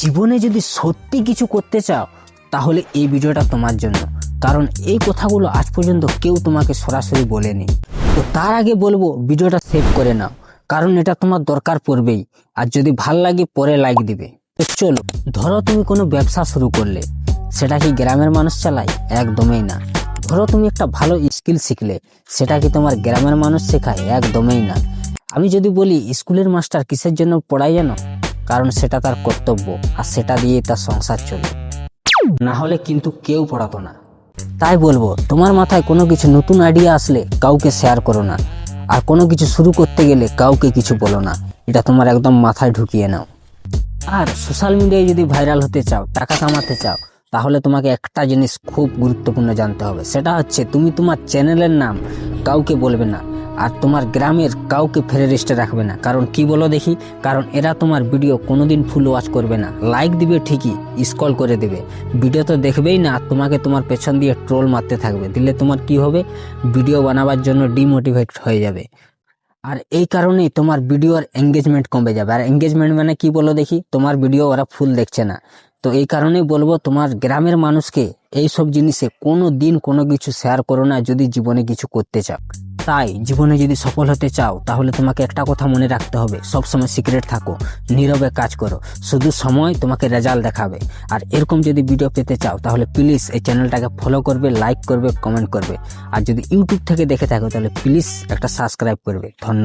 জীবনে যদি সত্যি কিছু করতে চাও তাহলে এই ভিডিওটা তোমার জন্য, কারণ এই কথাগুলো আজ পর্যন্ত কেউ তোমাকে সরাসরি বলেনি। তো তার আগে বলবো ভিডিওটা সেভ করে নাও, কারণ এটা তোমার দরকার পড়বেই। আর যদি ভাল লাগে পরে লাইক দিবে। তো চলো, ধরো তুমি কোনো ব্যবসা শুরু করলে, সেটা কি গ্রামের মানুষ চালায়? একদমই না। ধরো তুমি একটা ভালো স্কিল শিখলে, সেটা কি তোমার গ্রামের মানুষ শেখায়? একদমই না। আমি যদি বলি স্কুলের মাস্টার কিসের জন্য পড়ায় জানো? কারণ সেটা তার কর্তব্য, আর সেটা দিয়ে তার সংসার চলে, না হলে কিন্তু কেউ পড়াতো না। তাই বলবো, তোমার মাথায় কোনো কিছু নতুন আইডিয়া আসলে কাউকে শেয়ার করো না, আর কোনো কিছু শুরু করতে গেলে কাউকে কিছু বলো না। এটা তোমার একদম মাথায় ঢুকিয়ে নাও। আর সোশ্যাল মিডিয়ায় যদি ভাইরাল হতে চাও, টাকা কামাতে চাও, তাহলে তোমাকে একটা জিনিস খুব গুরুত্বপূর্ণ জানতে হবে। সেটা হচ্ছে তুমি তোমার চ্যানেলের নাম কাউকে বলবে না, আর তোমার গ্রামের কাউকে ফেরিস্টে রাখবে না। কারণ কি বলো দেখি? কারণ এরা তোমার ভিডিও কোনোদিন ফুল ওয়াচ করবে না, লাইক দিবে ঠিকই, স্ক্রল করে দেবে, ভিডিও তো দেখবেই না, আর তোমাকে তোমার পেছন দিয়ে ট্রোল মারতে থাকবে। দিলে তোমার কি হবে? ভিডিও বানাবার জন্য ডিমোটিভেট হয়ে যাবে। আর এই কারণেই তোমার ভিডিওর এঙ্গেজমেন্ট কমে যাবে। আর এঙ্গেজমেন্ট মানে কি বলো দেখি? তোমার ভিডিও ওরা ফুল দেখছে না। তো এই কারণেই বলবো, তোমার গ্রামের মানুষকে এই সব জিনিসে কোনো দিন কোনো কিছু শেয়ার করো না যদি জীবনে কিছু করতে চাও। তাই জীবনে যদি সফল হতে চাও, তাহলে তোমাকে একটা কথা মনে রাখতে হবে, সবসময় সিক্রেট থাকো, নীরবে কাজ করো, শুধু সময় তোমাকে রেজাল্ট দেখাবে। আর এরকম যদি ভিডিও পেতে চাও, তাহলে প্লিজ এই চ্যানেলটাকে ফলো করবে, লাইক করবে, কমেন্ট করবে। আর যদি ইউটিউব থেকে দেখে থাকো, তাহলে প্লিজ একটা সাবস্ক্রাইব করবে। ধন্যবাদ।